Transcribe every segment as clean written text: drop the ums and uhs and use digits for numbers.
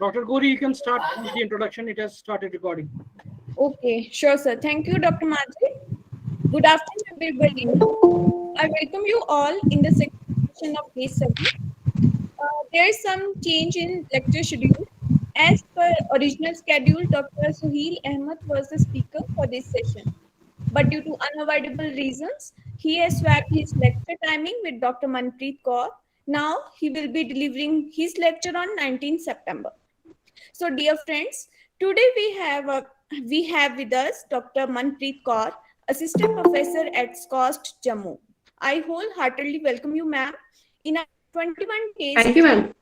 Dr. Kouri, you can start with the introduction. It has started recording. Okay, sure, sir. Thank you, Dr. Manpreet. Good afternoon, everybody. I welcome you all in the second session of case study. There is some change in lecture schedule. As per original schedule, Dr. Suhail Ahmed was the speaker for this session. But due to unavoidable reasons, he has swapped his lecture timing with Dr. Manpreet Kaur. Now he will be delivering his lecture on 19th September. So, dear friends, today we have with us Dr. Manpreet Kaur, Assistant Professor at SKUAST, Jammu. I wholeheartedly welcome you, ma'am, in a 21 days. Thank you, ma'am.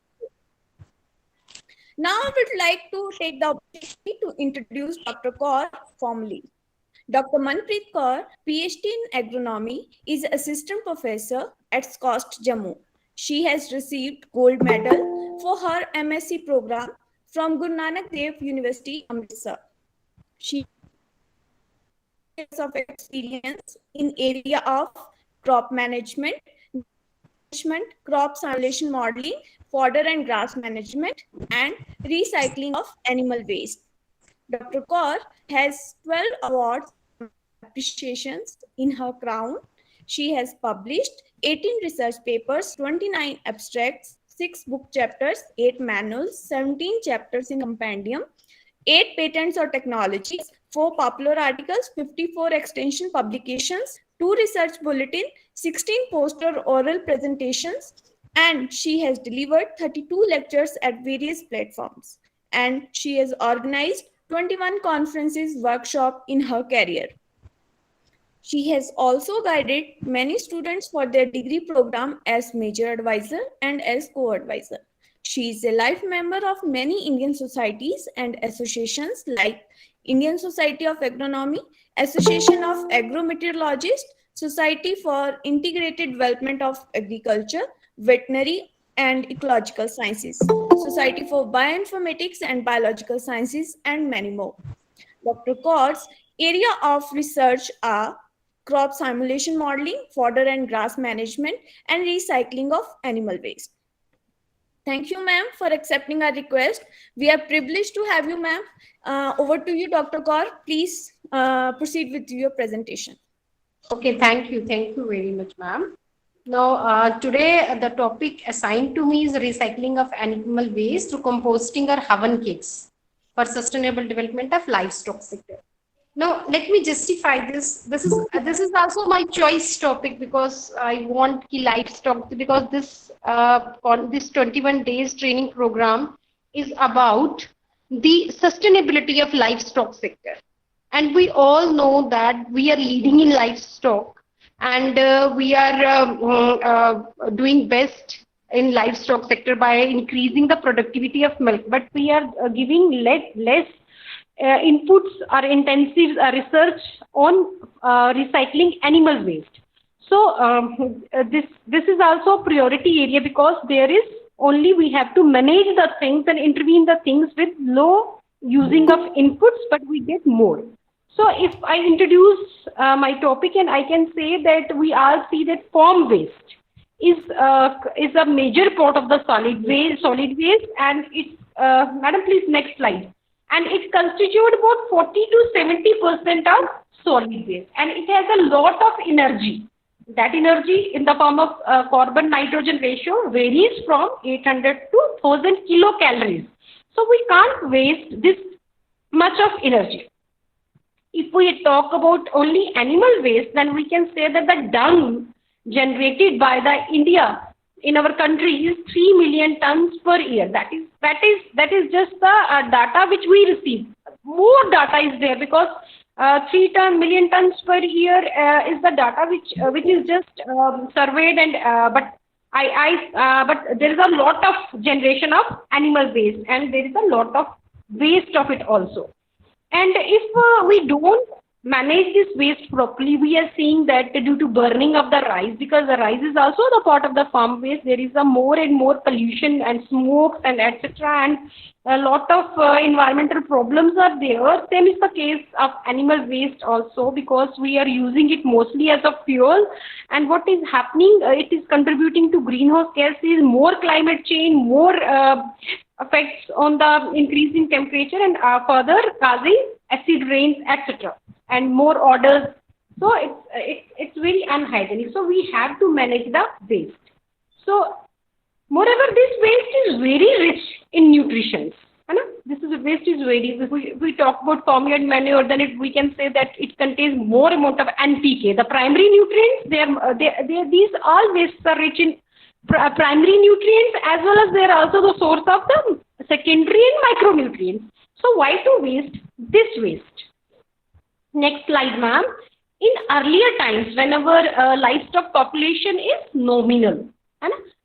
Now, I would like to take the opportunity to introduce Dr. Kaur formally. Dr. Manpreet Kour, PhD in Agronomy, is Assistant Professor at SKUAST, Jammu. She has received gold medal for her MSc program from Guru Nanak Dev University, Amritsar. She has of experience in area of crop management, crop simulation modeling, fodder and grass management, and recycling of animal waste. Dr. Kaur has 12 awards and appreciations in her crown. She has published 18 research papers, 29 abstracts, 6 book chapters, 8 manuals, 17 chapters in compendium, 8 patents or technologies, 4 popular articles, 54 extension publications, 2 research bulletins, 16 poster oral presentations, and she has delivered 32 lectures at various platforms. And she has organized 21 conferences, workshops in her career. She has also guided many students for their degree program as major advisor and as co-advisor. She is a life member of many Indian societies and associations like Indian Society of Agronomy, Association of Agrometeorologists, Society for Integrated Development of Agriculture, Veterinary and Ecological Sciences, Society for Bioinformatics and Biological Sciences, and many more. Dr. Kaur's area of research are crop simulation modeling, fodder and grass management, and recycling of animal waste. Thank you, ma'am, for accepting our request. We are privileged to have you, ma'am. Over to you, Dr. Kaur. Please proceed with your presentation. Okay, thank you. Thank you very much, ma'am. Now, today the topic assigned to me is recycling of animal waste through composting or Hawan kits for sustainable development of livestock sector. Now, let me justify this. This is also my choice topic because I want key livestock, because this on this 21 days training program is about the sustainability of livestock sector. And we all know that we are leading in livestock, and we are doing best in livestock sector by increasing the productivity of milk, but we are giving less inputs or intensive research on recycling animal waste. So this is also a priority area, because there is only we have to manage the things and intervene the things with low using of inputs, but we get more. So if I introduce my topic, and I can say that we all see that farm waste is a major part of the solid waste, and it's madam, please next slide. And it constitutes about 40 to 70% of solid waste, and it has a lot of energy. That energy in the form of carbon nitrogen ratio varies from 800 to 1000 kilocalories. So we can't waste this much of energy. If we talk about only animal waste, then we can say that the dung generated by the India in our country is 3 million tons per year. That is just the data which we receive. More data is there, because 3 million tons per year is the data which is just surveyed, and but there is a lot of generation of animal waste, and there is a lot of waste of it also. And if we don't manage this waste properly, we are seeing that due to burning of the rice, because the rice is also the part of the farm waste, there is a more and more pollution and smoke and etc. And a lot of environmental problems are there. Same is the case of animal waste also, because we are using it mostly as a fuel. And what is happening, it is contributing to greenhouse gases, more climate change, more effects on the increase in temperature and further causing acid rains, etc. and more odors. So it's very unhygienic. So we have to manage the waste. So moreover, this waste is very rich in nutrition. This is waste is very. If we talk about farmyard manure, then we can say that it contains more amount of NPK. The primary nutrients, these all wastes are rich in primary nutrients, as well as they are also the source of the secondary and micronutrients. So why to waste this waste? Next slide, ma'am. In earlier times, when our livestock population is nominal,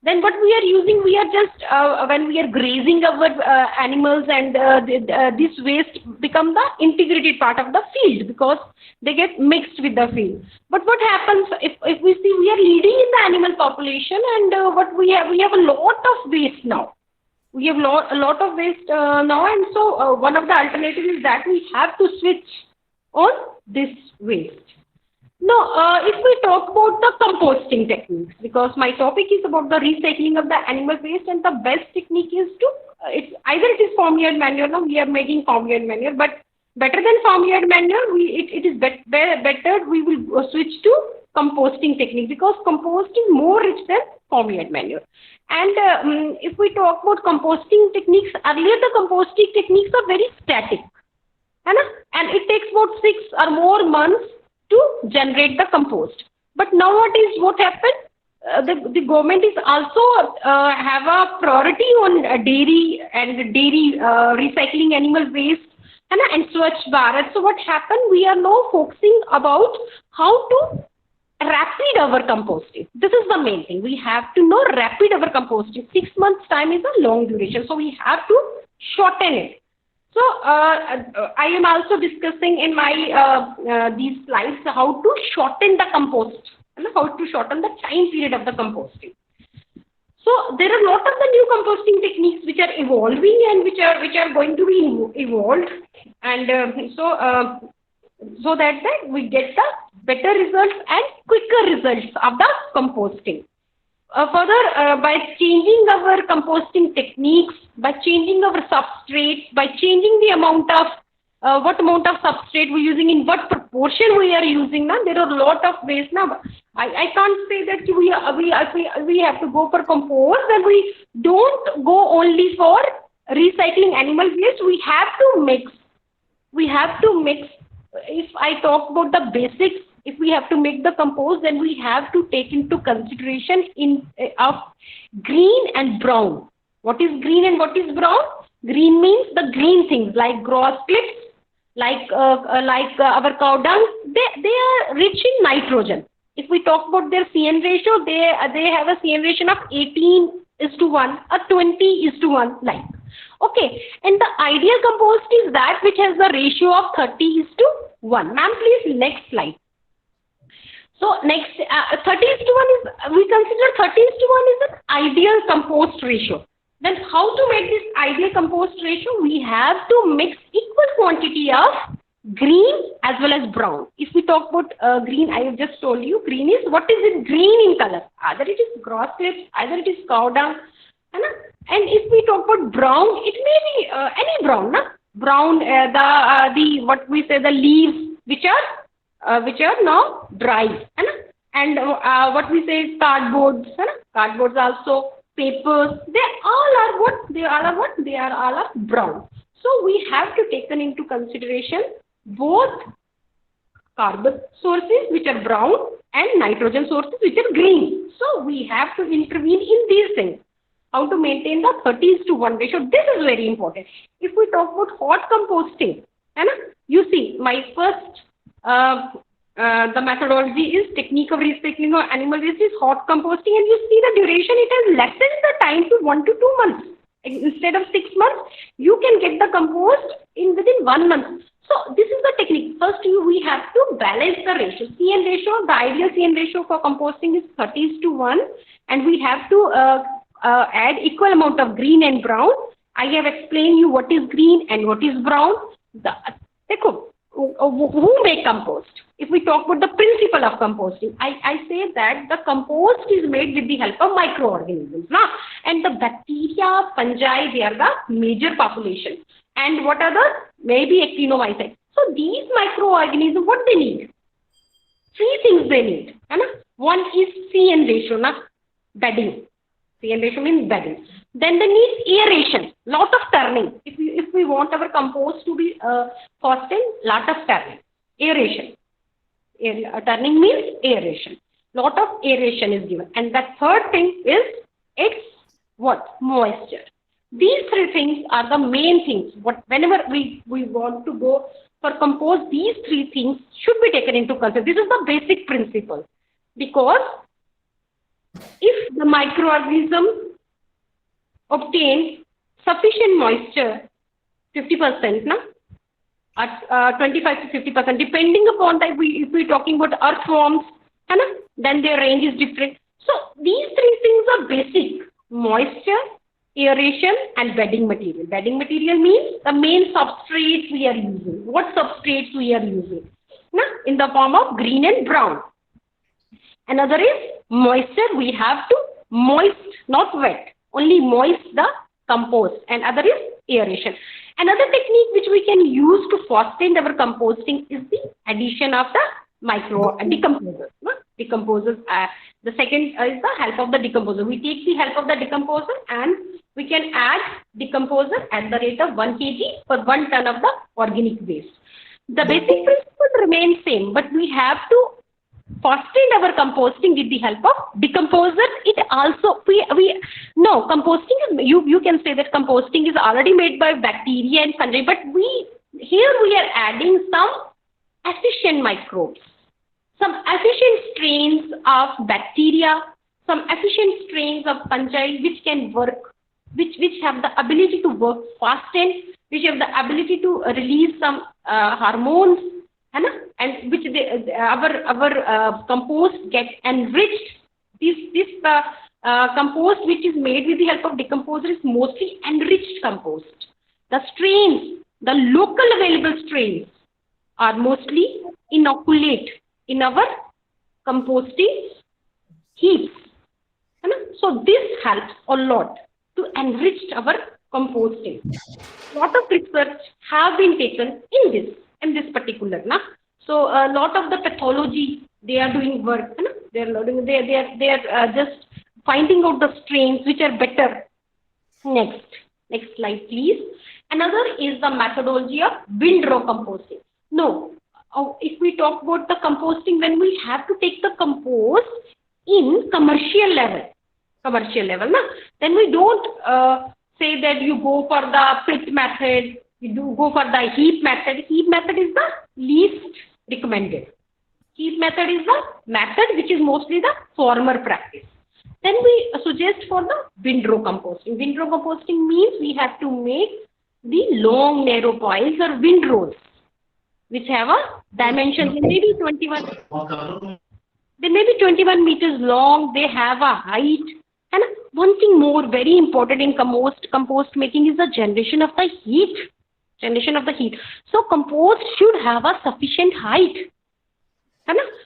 then what we are using, we are just when we are grazing our animals, and this waste become the integrated part of the field because they get mixed with the field. But what happens if we see we are leading in the animal population, and what we have a lot of waste now. We have a lot of waste now, and so one of the alternatives is that we have to switch on this waste. Now, if we talk about the composting techniques, because my topic is about the recycling of the animal waste, and the best technique is to, either it is farmyard manure. Now we are making farmyard manure, but better than farmyard manure, it is better we will switch to composting technique, because composting more rich than farmyard manure. And if we talk about composting techniques, earlier the composting techniques are very static, and it takes about 6 or more months to generate the compost. But nowadays, what happened? The government is also have a priority on dairy recycling animal waste and Swachh Bharat. So what happened? We are now focusing about how to rapid our composting. This is the main thing. We have to know rapid our composting. 6 months time is a long duration, so we have to shorten it. So I am also discussing in my these slides how to shorten the compost and how to shorten the time period of the composting. So there are a lot of the new composting techniques which are evolving and which are going to be evolved, and so that we get the better results and quicker results of the composting. Further, by changing our composting techniques, by changing our substrate, by changing the amount of what amount of substrate we're using, in what proportion we are using, now there are a lot of ways now. I can't say that we have to go for compost, and we don't go only for recycling animal waste. We have to mix. We have to mix. If I talk about the basics, if we have to make the compost, then we have to take into consideration of green and brown. What is green and what is brown? Green means the green things like grass clips, like our cow dung. They are rich in nitrogen. If we talk about their CN ratio, they have a CN ratio of 18:1 or 20:1, like. Okay, and the ideal compost is that which has the ratio of 30:1. Ma'am, please next slide. So next, 30:1 is, we consider 30:1 is an ideal compost ratio. Then how to make this ideal compost ratio? We have to mix equal quantity of green as well as brown. If we talk about green, I have just told you, green is, what is it green in color? Either it is grass clips, either it is cow dung. And if we talk about brown, it may be any brown. Brown, the what we say, the leaves which are now dry, and what we say is cardboards. Cardboards also, papers. They all are what? They are all brown. So we have to take into consideration both carbon sources which are brown and nitrogen sources which are green. So we have to intervene in these things. How to maintain the 30:1 ratio. This is very important. If we talk about hot composting, you see, my first the methodology is technique of recycling of animal waste is hot composting, and you see the duration, it has lessened the time to 1 to 2 months. Instead of 6 months, you can get the compost within 1 month. So this is the technique. First, we have to balance the ratio. CN ratio, the ideal CN ratio for composting is 30:1, and we have to add equal amount of green and brown. I have explained you what is green and what is brown. who make compost? If we talk about the principle of composting, I say that the compost is made with the help of microorganisms. And the bacteria, fungi, they are the major population. And what are the? Maybe actinomycetes. So these microorganisms, what they need? 3 things they need. One is CN ratio, bedding. CN ratio means bedding. Then they need aeration, lot of turning. If we want our compost to be costing, lot of turning, aeration. Turning means aeration. Lot of aeration is given. And the third thing is its what? Moisture. These 3 things are the main things. Whenever we want to go for compost, these 3 things should be taken into consideration. This is the basic principle. Because if the microorganism obtain sufficient moisture, 50%, 25 to 50%, depending upon that, if we're talking about earthworms, then their range is different. So these 3 things are basic: moisture, aeration, and bedding material. Bedding material means the main substrates we are using. What substrates we are using? In the form of green and brown. Another is moisture. We have to moist, not wet, only moist the compost. And other is aeration. Another technique which we can use to foster our composting is the addition of the decomposers. Decomposers. The second is the help of the decomposer. We take the help of the decomposer and we can add decomposer at the rate of 1 kg for 1 ton of the organic waste. The basic principle remains same, but we have to foster our composting with the help of decomposer. It also composting is, you can say that composting is already made by bacteria and fungi, but we are adding some efficient microbes, some efficient strains of bacteria, some efficient strains of fungi which can work, which have the ability to work fast and which have the ability to release some hormones, and which our compost get enriched. This compost which is made with the help of decomposer is mostly enriched compost. The strains, the local available strains, are mostly inoculate in our composting heaps. So this helps a lot to enrich our composting. Lot of research have been taken in this particular. So a lot of the pathology, they are doing work. They are just finding out the strains which are better. Next slide, please. Another is the methodology of windrow composting. If we talk about the composting, when we have to take the compost in commercial level, then we don't say that you go for the pit method, you do go for the heap method. Heap method is the least recommended. Heap method is the method which is mostly the former practice. Then we suggest for the windrow composting. Windrow composting means we have to make the long narrow piles or windrows which have a dimension, they may be 21 meters long, they have a height. And one thing more very important in compost making is the generation of the heat. So compost should have a sufficient height.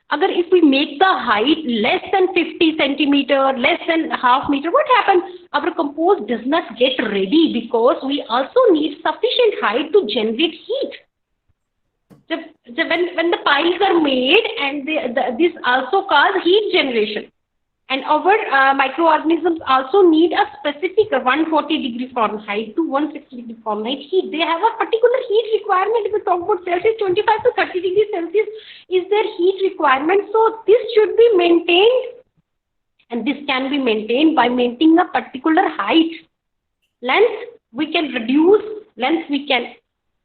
If we make the height less than 50 centimeter, less than half meter, what happens? Our compost does not get ready because we also need sufficient height to generate heat. When the piles are made, and this also causes heat generation. And our microorganisms also need a specific 140 degree Fahrenheit to 160 degree Fahrenheit heat. They have a particular heat requirement. If we talk about Celsius, 25 to 30 degrees Celsius is their heat requirement. So this should be maintained, and this can be maintained by maintaining a particular height. Length we can reduce, length we can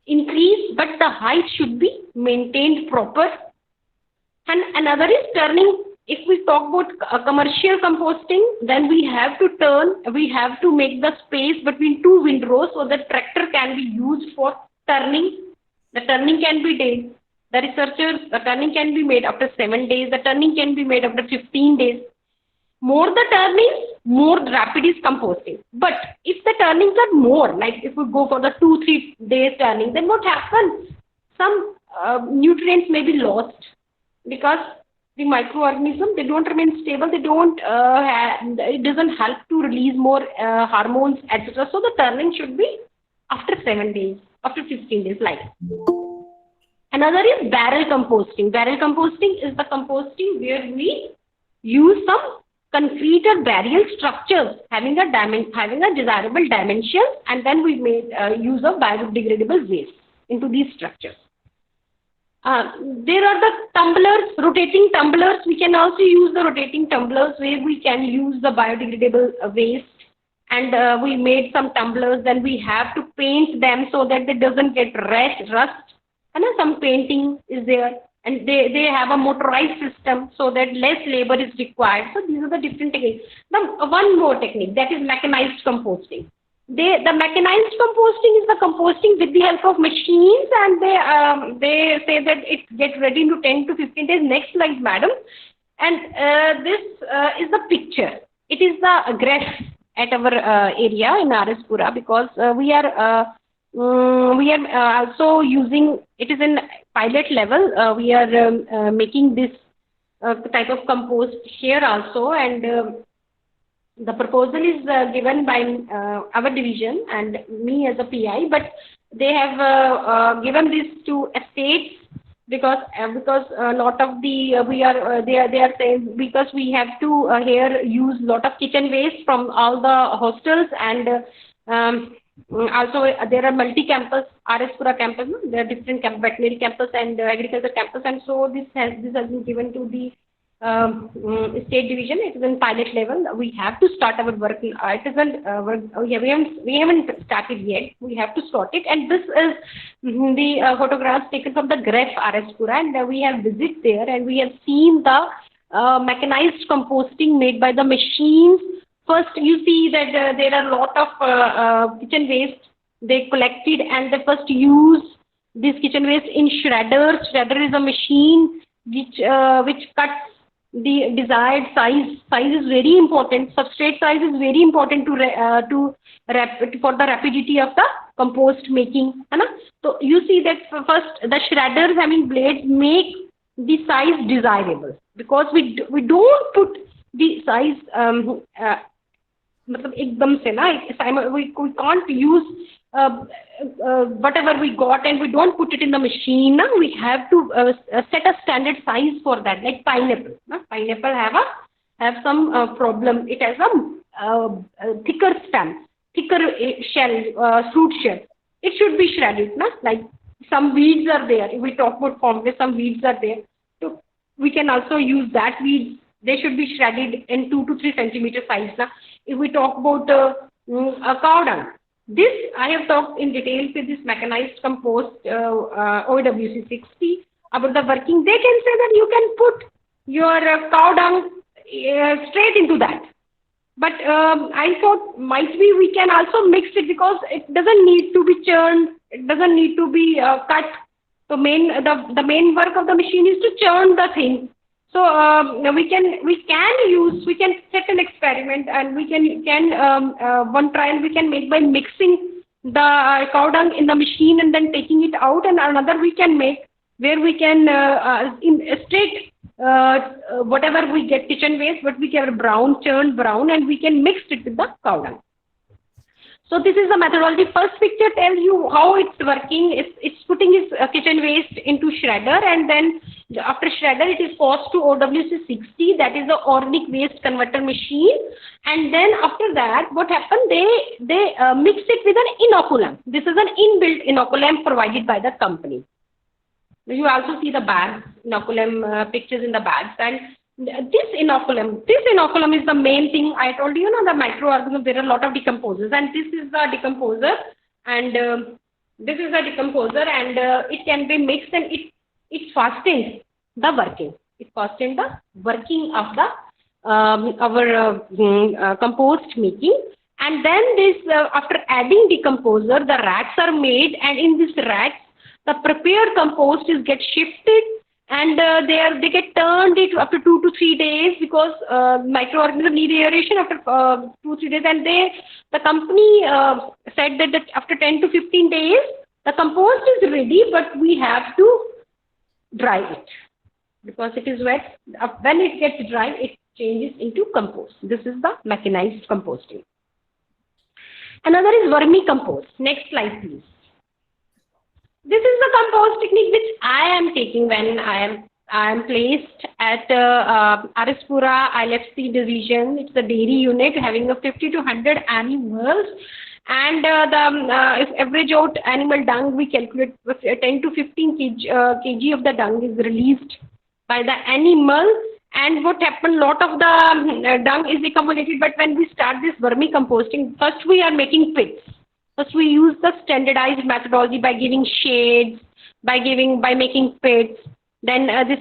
increase, but the height should be maintained proper. And another is turning. If we talk about commercial composting, then we have to make the space between 2 windrows so that tractor can be used for turning. The turning can be done. The turning can be made after 7 days. The turning can be made after 15 days. More the turnings, more rapid is composting. But if the turnings are more, like if we go for the 2-3 days turning, then what happens? Some nutrients may be lost because the microorganism, they don't remain stable, they don't it doesn't help to release more hormones, etc. So the turning should be after 7 days, after 15 days, like. Another is barrel composting. Barrel composting is the composting where we use some concrete or burial structures having a desirable dimension, and then we made use of biodegradable waste into these structures. There are the tumblers, rotating tumblers. We can also use the rotating tumblers where we can use the biodegradable waste. And we made some tumblers, then we have to paint them so that it doesn't get rust. And some painting is there. And they have a motorized system so that less labor is required. So these are the different techniques. Now, one more technique, that is mechanized composting. The mechanized composting is the composting with the help of machines, and they say that it gets ready in 10 to 15 days. Next slide, madam. And this is the picture. It is the graph at our area in Pura, because we are also using, it is in pilot level. We are making this type of compost here also, and the proposal is given by our division and me as a PI, but they have given this to estates because a lot of the they are saying, because we have to here use lot of kitchen waste from all the hostels, and also there are multi-campus, Pura campus, there are different veterinary campus and agriculture campus, and so this has been given to the state division. It is in pilot level. We have to start our work. It isn't we haven't started yet. We have to start it. And this is the photographs taken from the Graph Pura, and we have visited there, and we have seen the mechanized composting made by the machines. First, you see that there are a lot of kitchen waste they collected, and they first use this kitchen waste in shredder. Shredder is a machine which cuts the desired size. Size is very important. Substrate size is very important for the rapidity of the compost making. So you see that first the shredders having blades make the size desirable, because we don't put the size ekdam se na, we can't use whatever we got and we don't put it in the machine. We have to set a standard size for that, like pineapple. Pineapple have some problem. It has a thicker stem, thicker shell, fruit shell. It should be shredded. Like some weeds are there. If we talk about farm, some weeds are there. So we can also use that weeds. They should be shredded in 2 to 3 centimeter size. If we talk about a cow dung, this I have talked in detail with this mechanized compost OWC 60 about the working. They can say that you can put your cow dung straight into that. But I thought might be we can also mix it, because it doesn't need to be churned. It doesn't need to be cut. So the main work of the machine is to churn the thing. So we can set an experiment, and we can one trial we can make by mixing the cow dung in the machine and then taking it out, and another we can make where we can in straight whatever we get kitchen waste, but we can churned brown, and we can mix it with the cow dung. So this is the methodology. First picture tells you how it's working. It's putting its kitchen waste into shredder, and then after shredder it is passed to OWC 60. That is the organic waste converter machine. And then after that, what happened? They mix it with an inoculum. This is an inbuilt inoculum provided by the company. You also see the bags, inoculum pictures in the bags, and this inoculum is the main thing. I told you, the microorganisms, there are a lot of decomposers, and this is the decomposer, and this is the decomposer, and it can be mixed, and it fastens the working. It fastens the working of the our compost making. And then this after adding decomposer, the racks are made, and in this racks the prepared compost is get shifted, and they get turned it after 2 to 3 days, because microorganisms need aeration after 2 3 days, and the company said that after 10 to 15 days the compost is ready, but we have to dry it, because it is wet. When it gets dry, it changes into compost. This is the mechanized composting. Another is vermicompost. Next slide, please. This is the compost technique which I am taking when I am placed at Arispura ILFC division. It's a dairy unit having a 50 to 100 animals, and if average out animal dung, we calculate 10 to 15 kg of the dung is released by the animal. And what happened, lot of the dung is accumulated. But when we start this vermicomposting, first we are making pits. First, we use the standardized methodology by giving shades, by making pits. Then this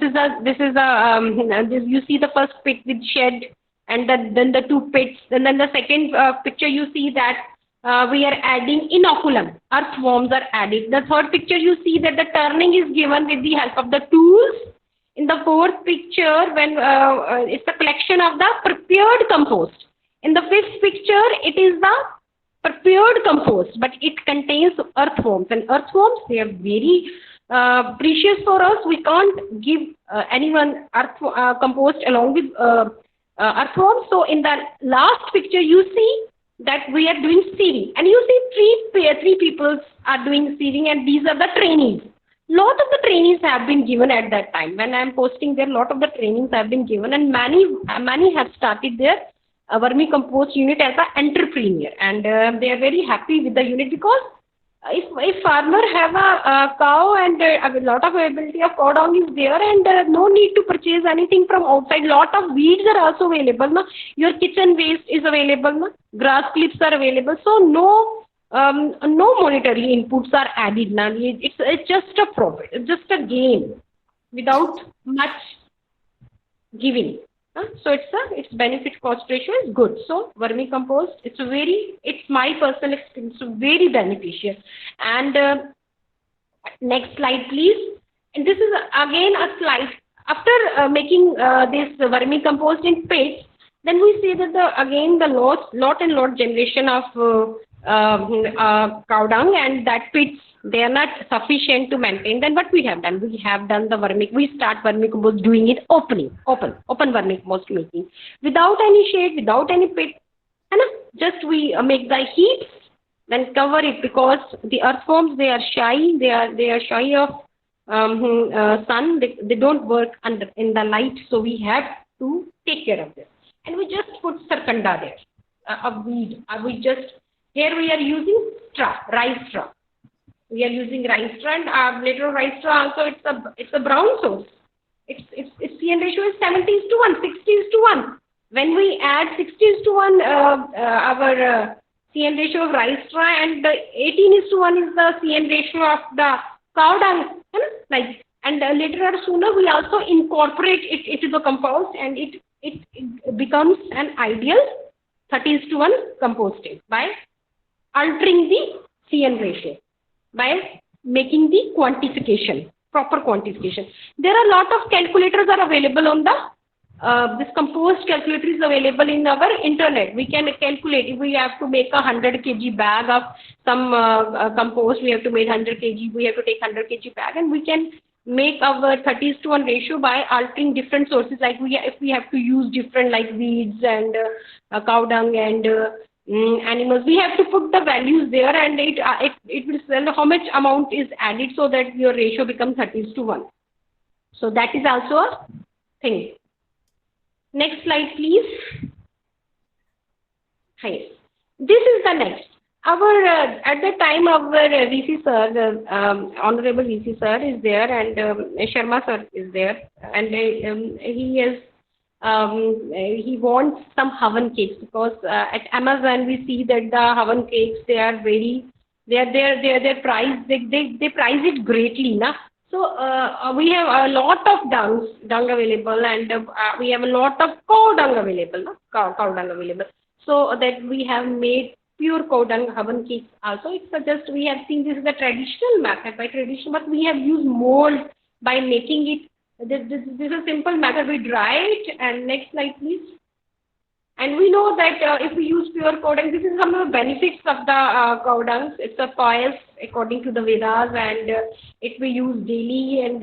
you see the first pit with shed, and then the two pits. And then the second picture you see that we are adding inoculum. Earthworms are added. The third picture you see that the turning is given with the help of the tools. In the fourth picture, when it's a collection of the prepared compost. In the fifth picture, it is the prepared compost, but it contains earthworms, and earthworms, they are very precious for us. We can't give anyone compost along with earthworms. So in the last picture you see that we are doing sieving, and you see three people are doing sieving, and these are the trainees. Lot of the trainings have been given at that time. When I am posting there, lot of the trainings have been given, and many have started their vermicompost unit as an entrepreneur, and they are very happy with the unit, because if farmer have a cow and a lot of availability of cow dung is there, and no need to purchase anything from outside. Lot of weeds are also available. No? Your kitchen waste is available. No? Grass clips are available. So no monetary inputs are added. Now it's just a profit. It's just a gain without much giving. So its benefit cost ratio is good. So vermicompost, it's my personal experience, so very beneficial. And next slide, please. And this is again a slide after making this vermicompost in pits. Then we see that the lot generation of cow dung, and that pits, they are not sufficient to maintain. Then what we have done? We have done we start vermicompost doing it open vermicompost making, without any shade, without any pit, and just we make the heaps, then cover it, because the earthworms, they are shy, they are shy of sun, they don't work in the light, so we have to take care of this. And we just put sarkanda there, a weed. Here we are using rice straw. We are using rice straw, and later rice straw also, it's a brown source. Its CN ratio is 70:1, 60:1. When we add 60:1 our CN ratio of rice straw, and the 18:1 is the CN ratio of the cow dung. And later or sooner we also incorporate it into the compost, and it becomes an ideal 30:1 composting by altering the CN ratio, by making the quantification, proper quantification. There are a lot of calculators are available on this compost calculator is available in our internet. We can calculate if we have to make 100 kg bag of some compost, we have to make 100 kg, we have to take 100 kg bag, and we can make our 30:1 ratio by altering different sources, like if we have to use different like weeds and cow dung and animals, we have to put the values there, and it will tell how much amount is added, so that your ratio becomes 30:1. So that is also a thing. Next slide, please. Hi. This is the next. At the time our VC sir, Honorable VC sir is there, and Sharma sir is there, and he wants some Hawan cakes, because at Amazon we see that the Hawan cakes, they are priced, they price it greatly, na. So we have a lot of dung available, and we have a lot of cow dung available, na? Cow dung available. So that we have made pure cow dung Hawan cakes also. It's just we have seen this is the traditional method, but we have used mold by making it. This is a simple method. We dry it, and next slide, please. And we know that if we use pure cow dung, this is some of the benefits of the cow dung. It's a pious, according to the Vedas, and it we use daily. And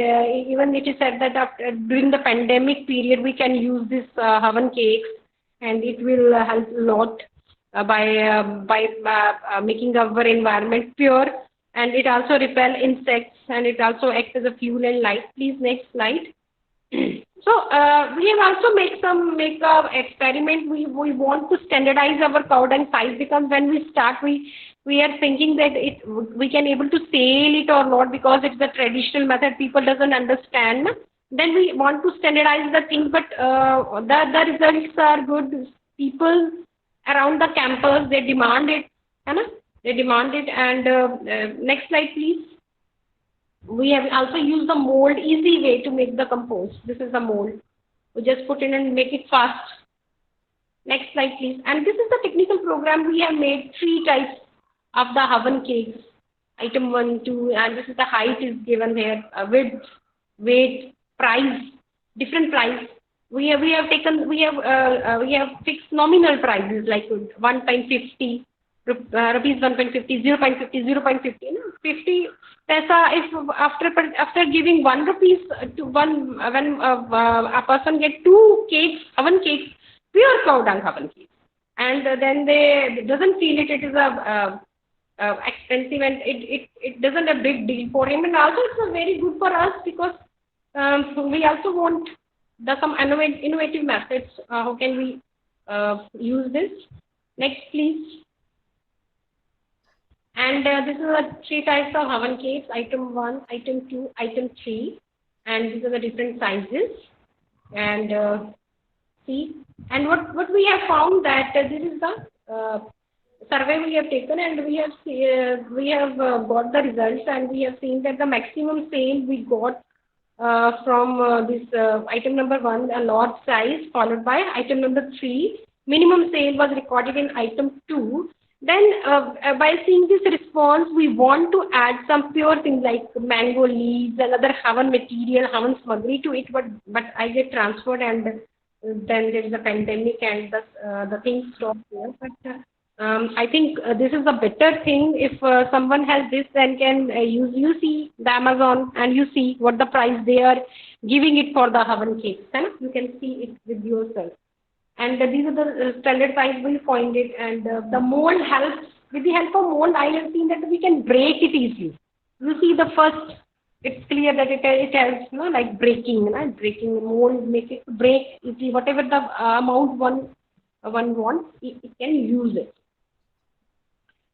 even it is said that after, during the pandemic period, we can use this Hawan cakes, and it will help a lot by making our environment pure, and it also repel insects, and it also acts as a fuel and light. Please, next slide. So we have also make a experiment. We want to standardize our cow dung size, because when we start, we are thinking that we can able to sell it or not, because it's a traditional method, people doesn't understand. Then we want to standardize the things, but the results are good. People around the campus, they demand it, they demand it. And next slide, please. We have also used the mold, easy way to make the compost. This is the mold. We just put in and make it fast. Next slide, please. And this is the technical program. We have made 3 types of the Hawan cakes. Item 1, 2, and this is the height is given here, width, weight, price, different price. We have fixed nominal prices like 1.50 rupees, 1.50, 0.50, 0.50, 50 paisa. If after giving 1 rupees to one, when a person get 2 cakes, Hawan cakes, pure cow dung Hawan cakes, and then they doesn't feel it is a expensive, and it doesn't a big deal for him, and also it's a very good for us, because we also want some innovative methods. How can we use this? Next, please. And this is the 3 types of Hawan cakes: item 1, item 2, item 3, and these are the different sizes. And see, and what we have found that this is the survey we have taken, and we have got the results, and we have seen that the maximum sale we got from this item number 1, a large size, followed by item number 3, minimum sale was recorded in item 2. Then by seeing this response, we want to add some pure things like mango leaves and other Hawan material, Hawan smuggery to it, but I get transferred, and then there is a pandemic, and the things stopped there. But I think this is a better thing. If someone has this, then can use. You see the Amazon, and you see what the price they are giving it for the Hawan cakes. You can see it with yourself. And these are the standard size we find it, and the mold helps. With the help of mold, I have seen that we can break it easily. You see the first, it's clear that it has, like breaking, breaking the mold, make it break easily. Whatever the amount one wants, it can use it.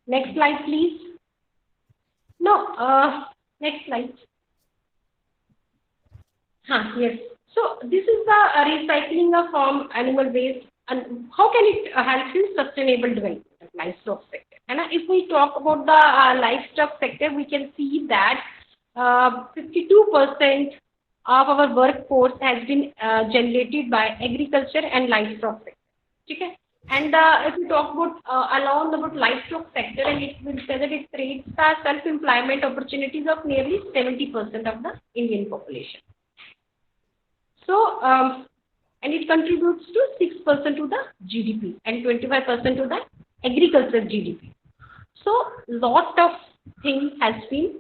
Next slide, please. No, next slide. Yes. So this is the recycling of farm animal waste, and how can it help in sustainable development of livestock sector? And if we talk about the livestock sector, we can see that 52% of our workforce has been generated by agriculture and livestock sector. Okay? And if we talk about about livestock sector, and it will say that it creates self-employment opportunities of nearly 70% of the Indian population. So, and it contributes to 6% to the GDP and 25% to the agriculture GDP. So, lot of things has been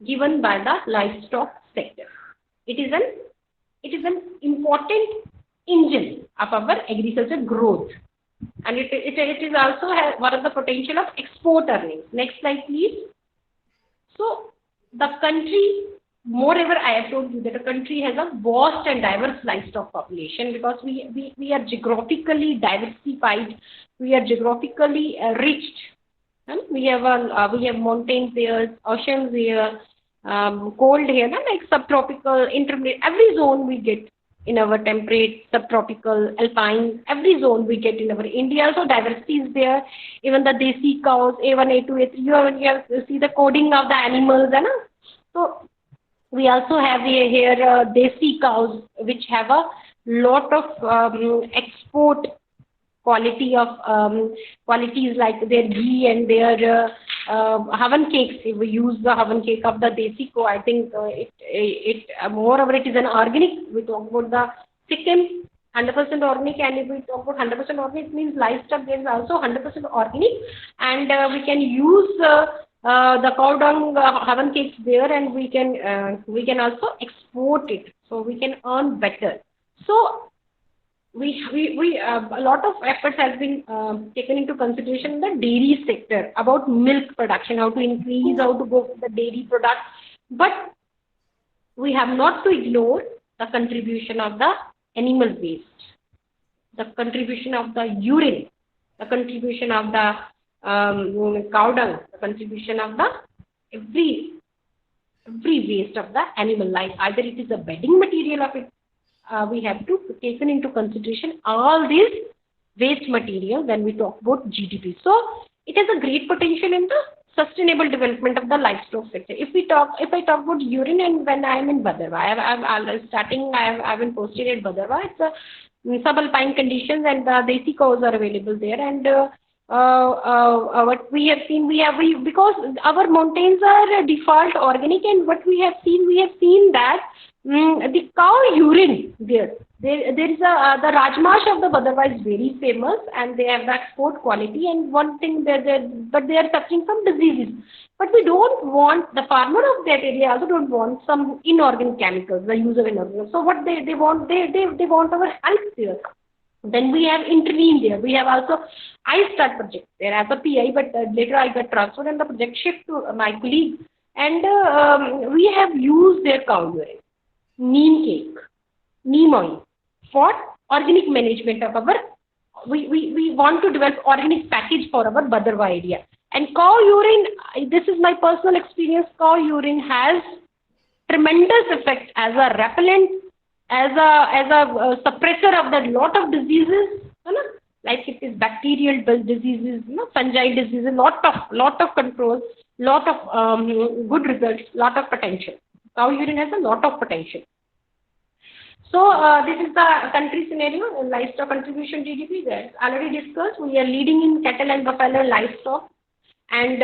given by the livestock sector. It is an important engine of our agriculture growth, and it is also one of the potential of export earnings. Next slide, please. So, the country. Moreover, I have told you that a country has a vast and diverse livestock population, because we are geographically diversified, we are geographically rich, and we have mountains there, oceans here, cold here, like subtropical, intermediate, every zone we get in our temperate, subtropical, alpine, every zone we get in our India. Also diversity is there. Even the desi cows, A1, A2, A3, you have to see the coding of the animals, so we also have here desi cows, which have a lot of export quality of qualities, like their ghee and their Hawan cakes. If we use the Hawan cake of the desi cow, I think moreover it is an organic. We talk about the Sikkim 100% organic, and if we talk about 100% organic, it means livestock there is also 100% organic, and we can use the cow dung Hawan cakes there, and we can also export it, so we can earn better. So a lot of efforts has been taken into consideration in the dairy sector about milk production, how to increase, how to go for the dairy product, but we have not to ignore the contribution of the animal waste, the contribution of the urine, the contribution of the cow dung, the contribution of the every waste of the animal life. Either it is a bedding material of it, we have to taken into consideration all these waste material when we talk about GDP. So it has a great potential in the sustainable development of the livestock sector. If I talk about urine, and when I am in Bhadarwa, I've been posted at Bhadarwa. It's a subalpine conditions, and the desi cows are available there. And what we have seen, because our mountains are default organic, and what we have seen that the cow urine there is the Rajmash of the Bhadarwa is very famous, and they have the export quality. And one thing but they are suffering from diseases. But we don't want, the farmer of that area also don't want some inorganic chemicals, the use of inorganic. So what they want, they want our help there. Then we have intervened there. We have also, I start project there as a PI, but later I got transferred and the project shift to my colleague. And we have used their cow urine, neem cake, neem oil for organic management of our, we want to develop organic package for our Bhadarwa area. And cow urine, this is my personal experience, cow urine has tremendous effect as a repellent, as a suppressor of the lot of diseases, like it is bacterial diseases, fungi diseases, lot of control, lot of good results, lot of potential. Cow urine has a lot of potential. So this is the country scenario, livestock contribution GDP. That's already discussed. We are leading in cattle and buffalo livestock. And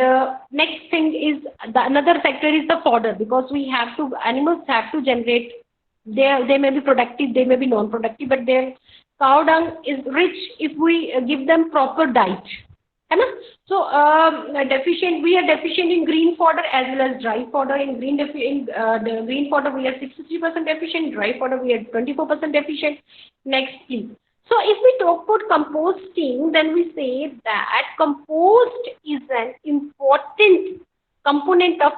next thing is another sector is the fodder, because we have to, animals have to generate. They may be productive, they may be non-productive, but their cow dung is rich if we give them proper diet. So we are deficient in green fodder as well as dry fodder. In the green fodder we are 63% deficient, dry fodder we are 24% deficient. Next please. So if we talk about composting, then we say that compost is an important component of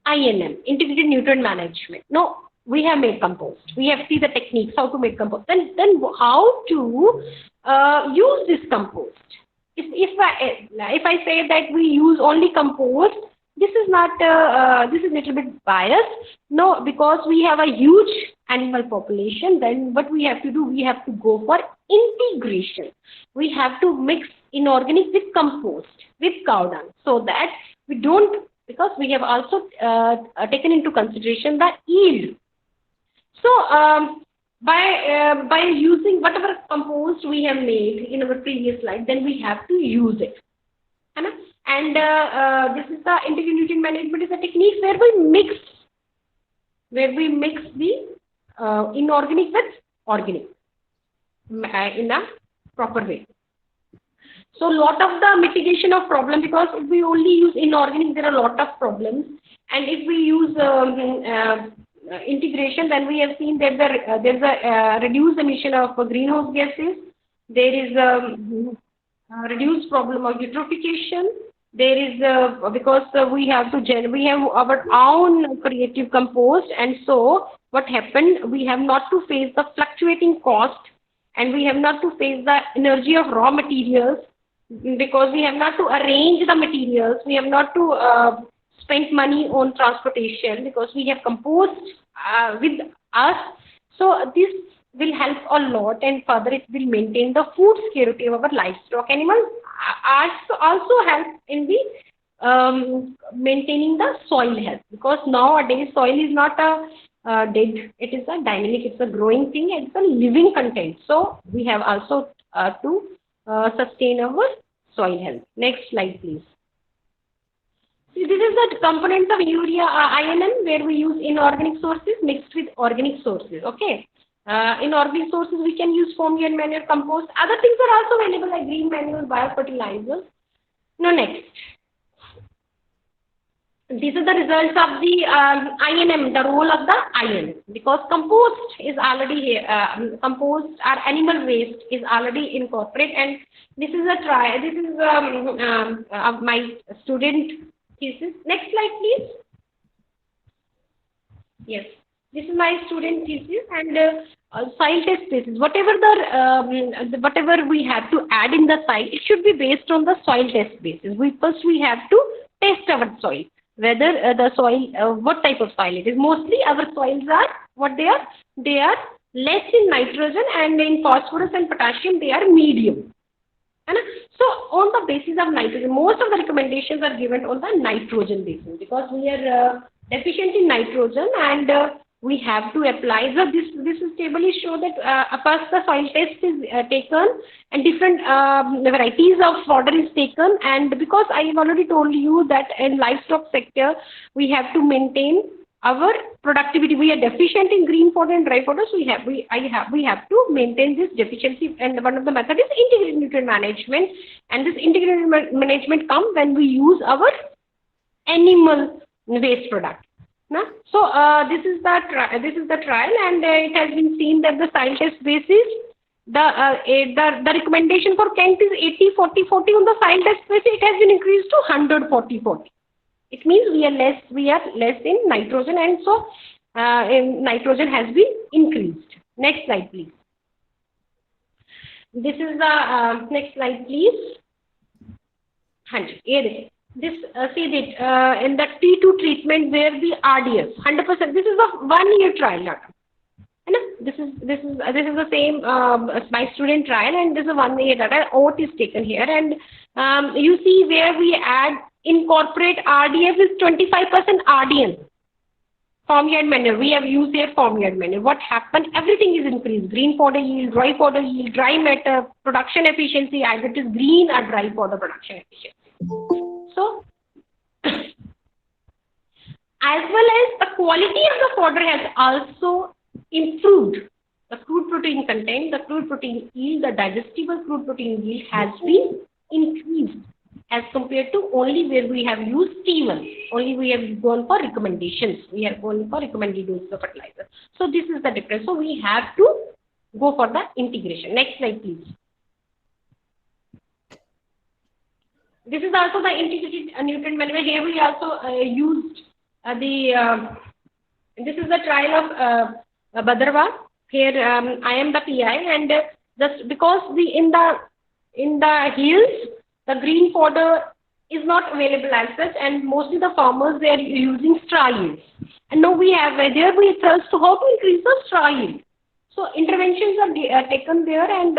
INM, integrated nutrient management. No, we have made compost. We have seen the techniques how to make compost. Then how to use this compost? If I say that we use only compost, this is not this is a little bit biased. No, because we have a huge animal population. Then what we have to do, we have to go for integration. We have to mix inorganic with compost, with cow dung, so that we don't, because we have also taken into consideration the yield. So by using whatever compost we have made in our previous slide, then we have to use it. And this is the integrated nutrient management, is a technique where we mix the inorganic with organic in a proper way. So lot of the mitigation of problem, because if we only use inorganic, there are a lot of problems. And if we use integration, then we have seen that there's a reduced emission of greenhouse gases. There is a reduced problem of eutrophication. There is because we have our own creative compost, and so what happened, we have not to face the fluctuating cost, and we have not to face the energy of raw materials, because we have not to arrange the materials, we have not to spend money on transportation, because we have compost with us. So this will help a lot, and further it will maintain the food security of our livestock animals. Also help in the maintaining the soil health, because nowadays soil is not a dead, it is a dynamic, it's a growing thing, it's a living content. So we have also to sustain our soil health. Next slide please. See, this is the component of urea INN, where we use inorganic sources mixed with organic sources. Okay. Inorganic sources we can use foam and manure, compost. Other things are also available like green manure, biofertilizers. Now next. these are the results of the INM, the role of the IN, because compost is already here, compost or animal waste is already incorporated, and this is a try. This is of my student thesis. Next slide, please. Yes, this is my student thesis, and soil test basis. Whatever we have to add in the soil, it should be based on the soil test basis. We have to test our soil, whether the soil, what type of soil it is. Mostly our soils are what they are. They are less in nitrogen, and in phosphorus and potassium they are medium. So on the basis of nitrogen, most of the recommendations are given on the nitrogen basis, because we are deficient in nitrogen, and we have to apply. So this table is show that first the soil test is taken, and different varieties of fodder is taken, and because I have already told you that in livestock sector we have to maintain our productivity. We are deficient in green fodder and dry fodder, so we have to maintain this deficiency, and one of the method is integrated nutrient management, and this integrated management comes when we use our animal waste product. So this is the trial, and it has been seen that the soil test basis, the recommendation for Kent is 80-40-40 on the soil test basis. It has been increased to 100-40-40. It means we are less in nitrogen, and so nitrogen has been increased. Next slide, please. This is the next slide, please. This see that in the T2 treatment where the RDS 100%. This is a 1 year trial. This is the same my student trial, and this is 1 year data. Oat is taken here, and you see where we incorporate RDF is 25% RDN. Farmyard manure, we have used here farmyard manure. What happened? Everything is increased. Green fodder yield, dry fodder yield, dry matter, production efficiency, either it is green or dry fodder production efficiency. So, as well as the quality of the fodder has also improved. The crude protein content, the crude protein yield, the digestible crude protein yield has been increased as compared to only where we have used T1. Only we have gone for recommendations. We are going for recommended doses of fertilizer. So this is the difference. So we have to go for the integration. Next slide, please. This is also the integrated nutrient management. Here we also used this is the trial of Badarwa. Here I am the PI, and just because in the hills the green fodder is not available as such, and mostly the farmers they are using straw yields. And now we have there we thrust to how to increase the straw yield. So interventions are taken there, and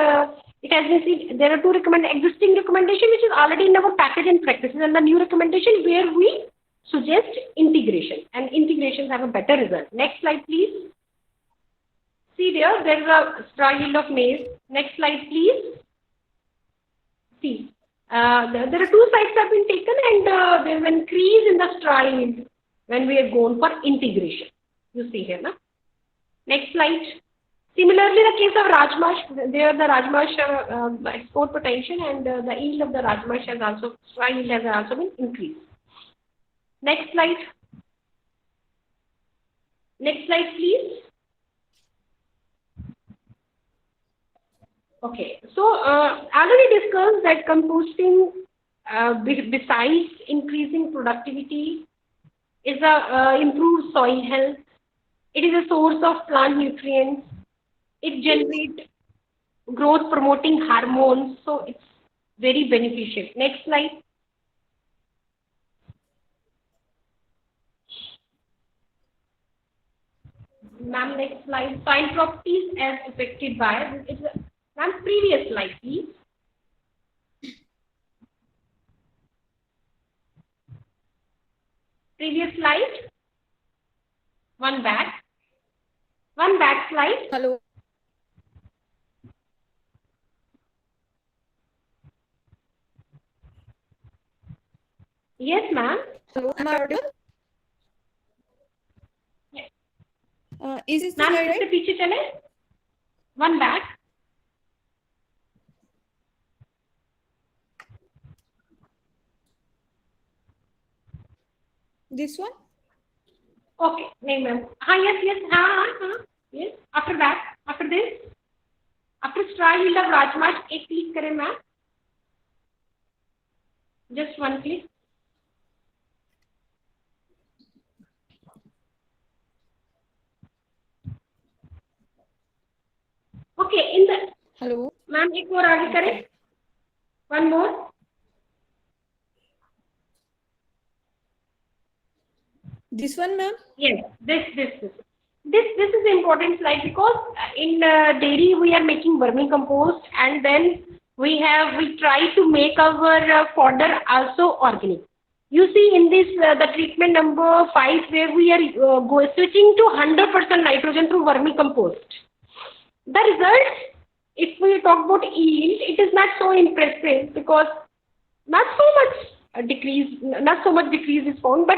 it has been seen there are two existing recommendation which is already in our package and practices, and the new recommendation where we suggest integration, and integrations have a better result. Next slide, please. See there is a straw yield of maize. Next slide, please. See, there are two sites have been taken, and there is an increase in the straw yield when we are going for integration. You see here, na? Next slide. Similarly, the case of Rajmash, there the Rajmash export potential, and the yield of the Rajmash has also, straw yield has also been increased. Next slide. Next slide, please. Okay, so already discussed that composting, besides increasing productivity, is a improved soil health. It is a source of plant nutrients. It generates growth promoting hormones, so it's very beneficial. Next slide. Ma'am, next slide. Soil properties as affected by it's ma'am, previous slide, please. Previous slide. One back. One back slide. Hello. Yes, ma'am. Hello. Am I audible? Yes. Is this the Ma'am, slide, इससे right? पीछे चले. One back. This one? Okay, nahi ma'am. Yes. After that, after this, after straw yield of rajma, एक click करें ma'am. Just one click. Okay, in the Hello. ma'am एक और आगे करें. One more. This one, ma'am? Yes, this is important slide because in dairy we are making vermicompost, and then we try to make our fodder also organic. You see in this the treatment number 5 where we are switching to 100% nitrogen through vermicompost. The results, if we talk about yield, it is not so impressive because not so much decrease is found, but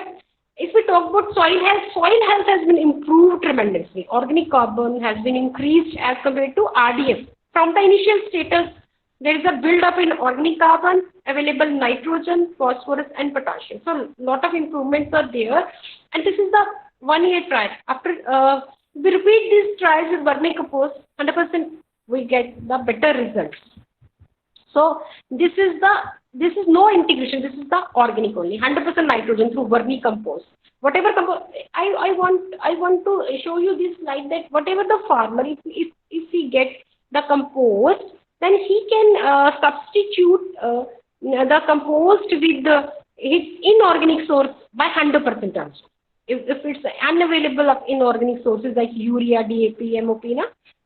if we talk about soil health has been improved tremendously. Organic carbon has been increased as compared to RDF. From the initial status, there is a build-up in organic carbon, available nitrogen, phosphorus, and potassium. So, lot of improvements are there, and this is the 1-year trial. After we repeat these trials with vermicompost, 100% we get the better results. So this is no integration. This is the organic only, 100% nitrogen through vermicompost. Whatever I want to show you this slide that whatever the farmer, if he get the compost, then he can substitute the compost with his inorganic source by 100% also. If it's unavailable of inorganic sources like urea, DAP, MOP,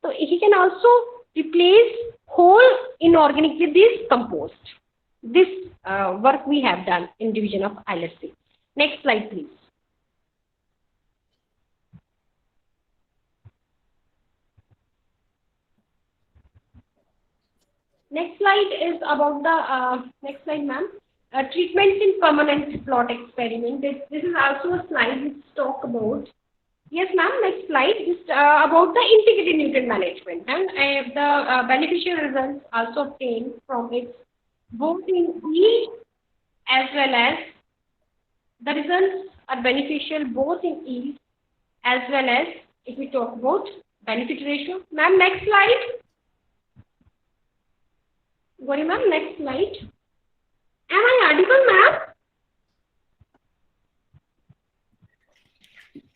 so he can also replace whole inorganic with this compost. This work we have done in division of ILSC. Next slide, please. Next slide is about the next slide, ma'am. Treatments in permanent plot experiment. This is also a slide which talk about. Yes, ma'am. Next slide is about the integrated nutrient management, and the beneficial results also obtained from it, both in yield as well as the results are beneficial both in yield as well as if we talk about benefit ratio. Ma'am, next slide. Gauri ma'am, next slide. Am I audible, ma'am?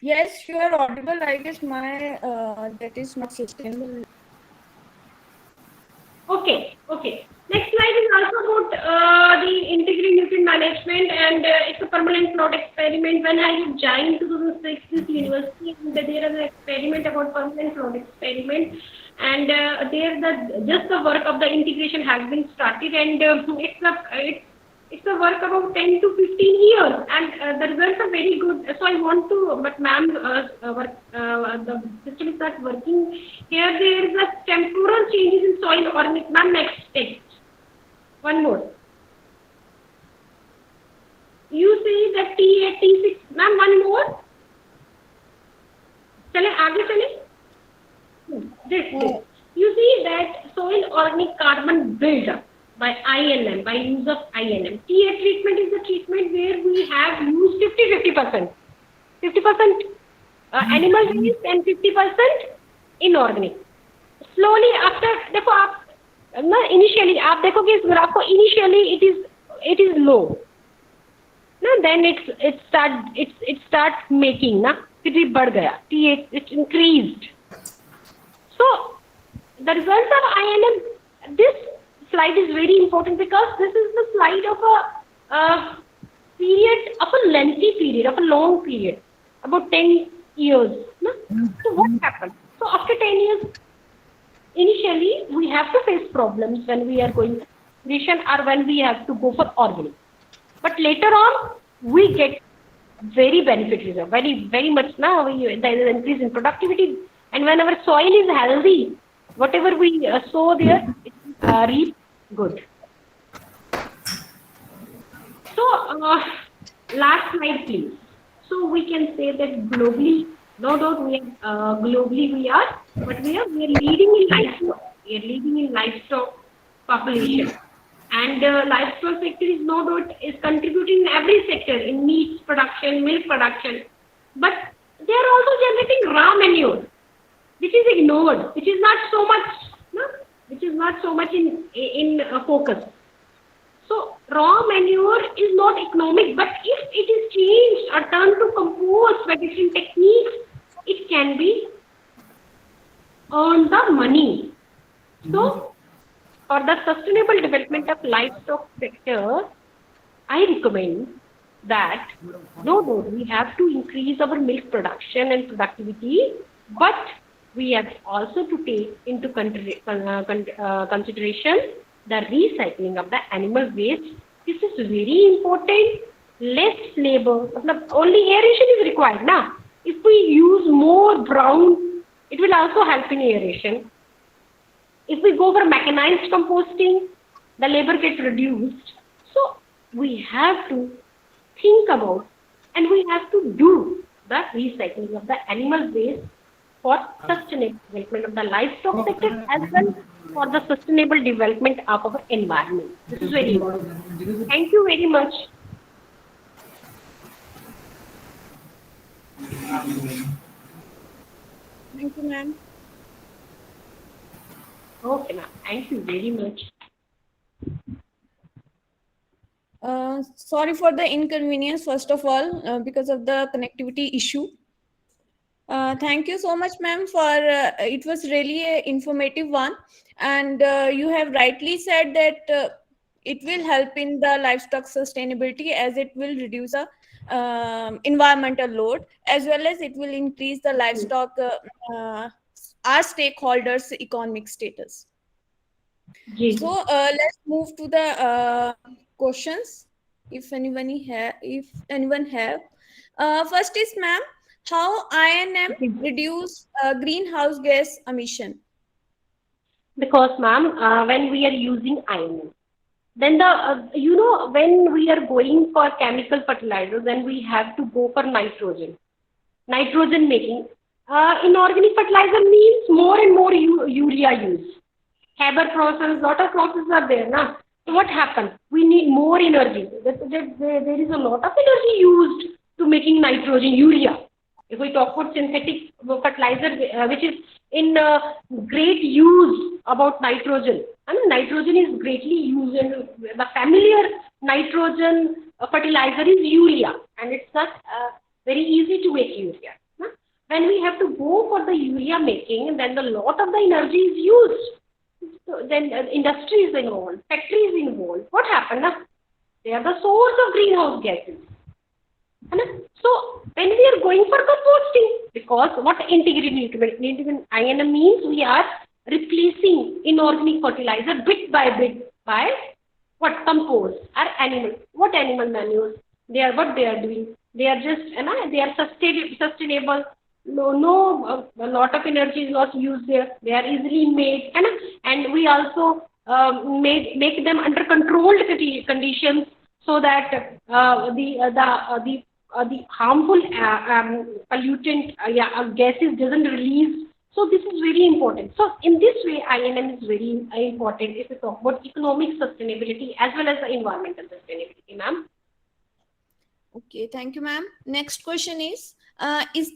Yes, you are audible. I guess my that is not sustainable. Okay. Next slide is also about the integrated nutrient management, and it's a permanent plot experiment. When I joined 2006 this university, and there is an experiment about permanent plot experiment, and just the work of the integration has been started, and it's a work about 10 to 15 years, and the results are very good. So I want to, but ma'am, the system is not working. Here there is a temporal changes in soil organic. Ma'am, next text. One more. You see that T8, T6. Ma'am, one more. चले आगे चले. This. You see that soil organic carbon buildup by INM, by use of INM. T8 treatment is the treatment where we have used 50% animal waste and 50% inorganic. Slowly after, देखो आप ना initially आप देखोगे इस graph को, initially it is low, ना then it start making ना फिर बढ़ गया, T8 it increased. So the results of INM, this slide is very important because this is the slide of a period, of a lengthy period, of a long period, about 10 years. No? So what happened? So after 10 years, initially we have to face problems when we are going to nutrition or when we have to go for organic. But later on, we get very beneficial, very much now. There is an increase in productivity, and when our soil is healthy, whatever we sow there, it reap good. So last slide, please. So we can say that globally, no doubt globally we are leading in livestock. We are leading in livestock population. And livestock sector is no doubt is contributing in every sector, in meat production, milk production, but they are also generating raw manure, which is ignored, which is not so much, no, which is not so much in focus. So raw manure is not economic, but if it is changed or turned to compost by different techniques, it can be earn the money. So for the sustainable development of livestock sector, I recommend that no doubt we have to increase our milk production and productivity, but we have also to take into consideration the recycling of the animal waste. This is very important. Less labor, only aeration is required. Now, if we use more brown, it will also help in aeration. If we go for mechanized composting, the labor gets reduced. So we have to think about and we have to do the recycling of the animal waste for sustainable development of the livestock sector as well for the sustainable development of our environment. This is very important. Thank you very much. Thank you, ma'am. Okay, ma'am. Thank you very much. Sorry for the inconvenience, first of all, because of the connectivity issue. Thank you so much, ma'am, for it was really an informative one. And you have rightly said that it will help in the livestock sustainability as it will reduce the environmental load, as well as it will increase the livestock, our stakeholders' economic status. So let's move to the questions. If anyone have, first is, ma'am, how INM reduce greenhouse gas emission? Because, ma'am, when we are using INM, then the when we are going for chemical fertilizer, then we have to go for nitrogen making. Inorganic fertilizer means more and more urea use. Haber process, lot of processes are there now. So what happens? We need more energy. There is a lot of energy used to making nitrogen, urea. If we talk about synthetic fertilizer, which is in great use about nitrogen. I mean, nitrogen is greatly used, and the familiar nitrogen fertilizer is urea, and it's not very easy to make urea. When we have to go for the urea making, then a lot of the energy is used. So then industry is involved, factory is involved. What happened? They are the source of greenhouse gases. So when we are going for composting, because what integrated nutrient INM means, we are replacing inorganic fertilizer bit by bit by what? Compost or animal. What animal manures? What they are doing? They are just they are sustainable. No, a lot of energy is not used there. They are easily made, and we also make them under controlled conditions, so that the harmful pollutant gases doesn't release. So this is very important. So in this way, INM is very important if we talk about economic sustainability as well as the environmental sustainability, ma'am. Okay, thank you, ma'am. Next question is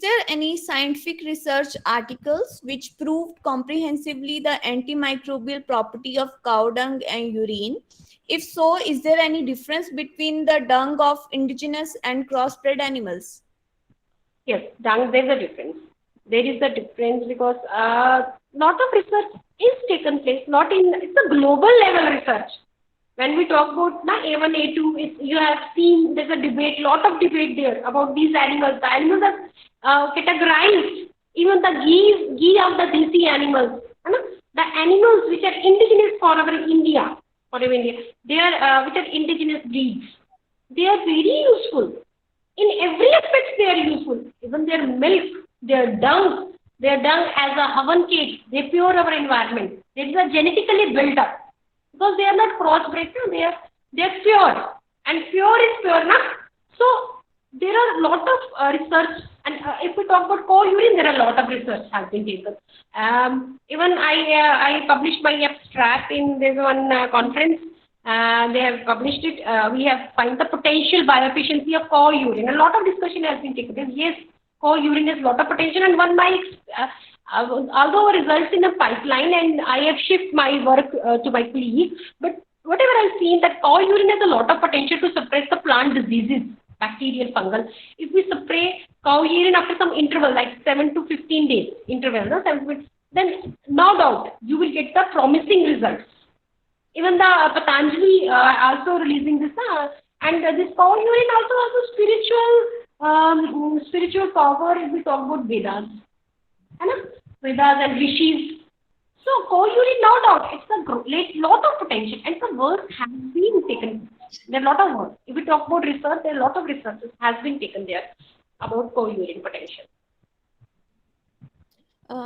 there any scientific research articles which proved comprehensively the antimicrobial property of cow dung and urine? If so, is there any difference between the dung of indigenous and crossbred animals? Yes, dung, there's a difference. There is a difference because lot of research is taken place, it's a global level research. When we talk about A1, A2, you have seen there's a debate, lot of debate there about these animals. The animals are categorized, even the ghee of the desi animals. The animals which are indigenous for our India, they are which are indigenous breeds. They are very useful. In every aspect they are useful. Even their milk, their dung as a Hawan cake, they pure our environment. They are genetically built up. Because they are not crossbred, they are pure, and pure is pure, na? So there are a lot of research, and if we talk about co-urine, there are a lot of research has been taken. Even I published my abstract in this one conference They have published it. We have find the potential bioefficiency of cow urine. A lot of discussion has been taken. Yes, cow urine has a lot of potential, and one might, although results in a pipeline, and I have shifted my work to my colleague, but whatever I've seen, that cow urine has a lot of potential to suppress the plant diseases, bacterial, fungal. If we spray cow urine after some interval, like 7 to 15 days interval, no? 7 to 15, then no doubt you will get the promising results. Even the Patanjali also releasing this, and this cow urine also has a spiritual power if we talk about Vedas. Vedas and Rishis. So cow urine, no doubt, it's a lot of potential, and the work has been taken. There are a lot of work. If we talk about research, there are a lot of researches has been taken there about cow urine potential.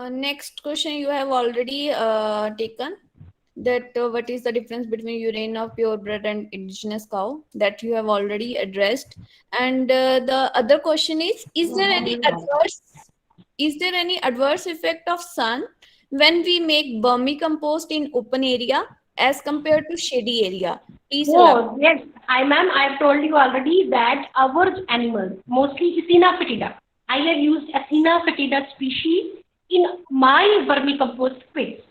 Next question you have already taken, that what is the difference between urine of purebred and indigenous cow, that you have already addressed. And the other question is there any adverse effect of sun when we make vermicompost in open area as compared to shady area? Please elaborate. Oh, yes. Ma'am, I have told you already that our animals, mostly Athena fetida. I have used Athena fetida species in my vermicompost space.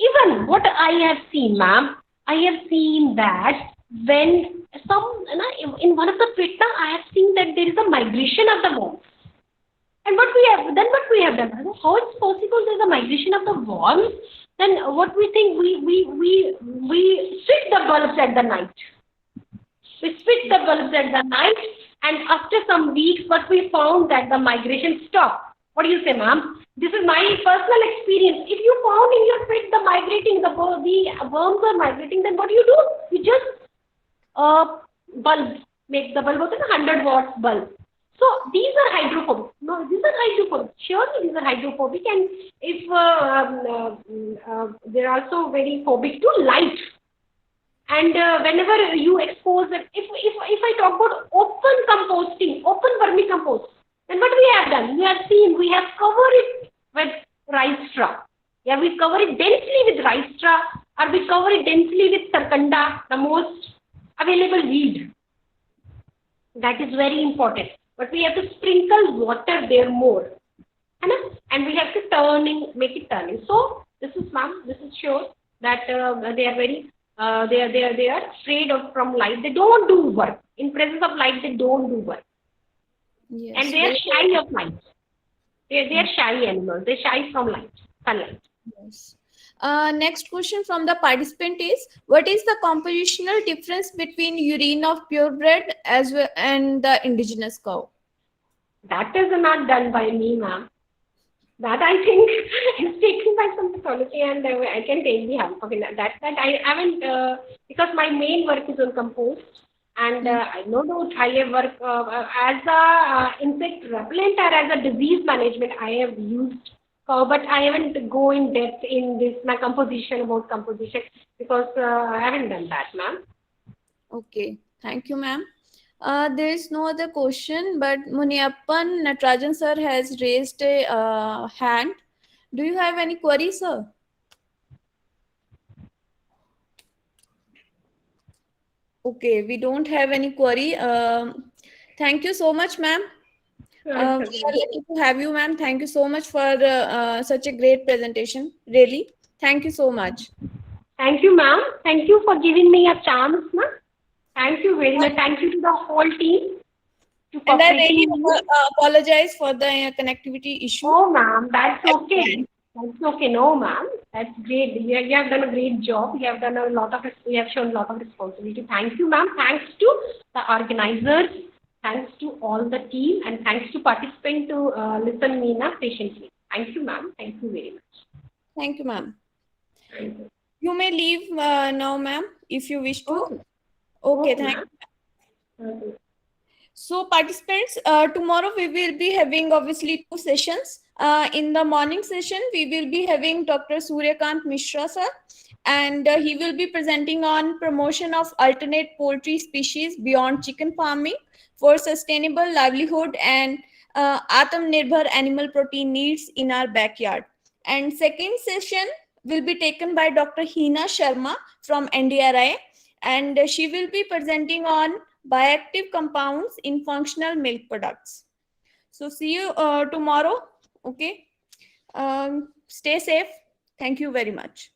Even what I have seen, ma'am, I have seen that when in one of the pit, I have seen that there is a migration of the worms. And what we have done, how it's possible there is a migration of the worms? Then what we think, we switch the bulbs at the night. We switch the bulbs at the night, and after some weeks, what we found that the migration stopped. What do you say, ma'am? This is my personal experience. If you found in your pit the worms are migrating, then what do? You just bulb, make the bulb 100 watts bulb. So these are hydrophobic. No, these are hydrophobic. Surely these are hydrophobic, and if they're also very phobic to light. And whenever you expose it, if I talk about open composting, open vermicompost, then what we have done? We have seen, we have covered it with rice straw. Yeah, we cover it densely with rice straw, or we cover it densely with sarkanda, the most available weed. That is very important. But we have to sprinkle water there more. And we have to make it turning. So this is, ma'am, this is sure that they are very, they are afraid from light. They don't do work. In presence of light, they don't do work. Yes. And they are shy of light. They are shy animals. They shy from light, sunlight. Yes. Next question from the participant is, what is the compositional difference between urine of purebred as well and the indigenous cow? That is not done by me, ma'am. That I think is taken by some pathology, and I can take the help of it. That I haven't, because my main work is on compost. And I know that I have worked as a insect repellent or as a disease management. I have used cow, but I haven't go in depth in this my composition because I haven't done that, ma'am. Okay, thank you, ma'am. There is no other question, but Muniappan Natarajan sir has raised a hand. Do you have any query, sir? Okay, we don't have any query. Thank you so much, ma'am. We are lucky to have you, ma'am. Thank you so much for such a great presentation. Really, thank you so much. Thank you, ma'am. Thank you for giving me a chance, ma'am. Thank you very much. Thank you to the whole team. And I really apologize for the connectivity issue. Oh, ma'am, that's okay. That's okay. No, ma'am. That's great. You have done a great job. You have shown a lot of responsibility. Thank you, ma'am. Thanks to the organizers. Thanks to all the team, and thanks to participants to listen me patiently. Thank you, ma'am. Thank you very much. Thank you, ma'am. You may leave now, ma'am, if you wish to. Okay, thank you. So participants, tomorrow we will be having obviously 2 sessions. In the morning session, we will be having Dr. Suryakant Mishra sir, and he will be presenting on promotion of alternate poultry species beyond chicken farming for sustainable livelihood and Atmanirbhar animal protein needs in our backyard. And second session, will be taken by Dr. Hina Sharma from NDRI, and she will be presenting on bioactive compounds in functional milk products. So see you tomorrow. Okay. Stay safe. Thank you very much.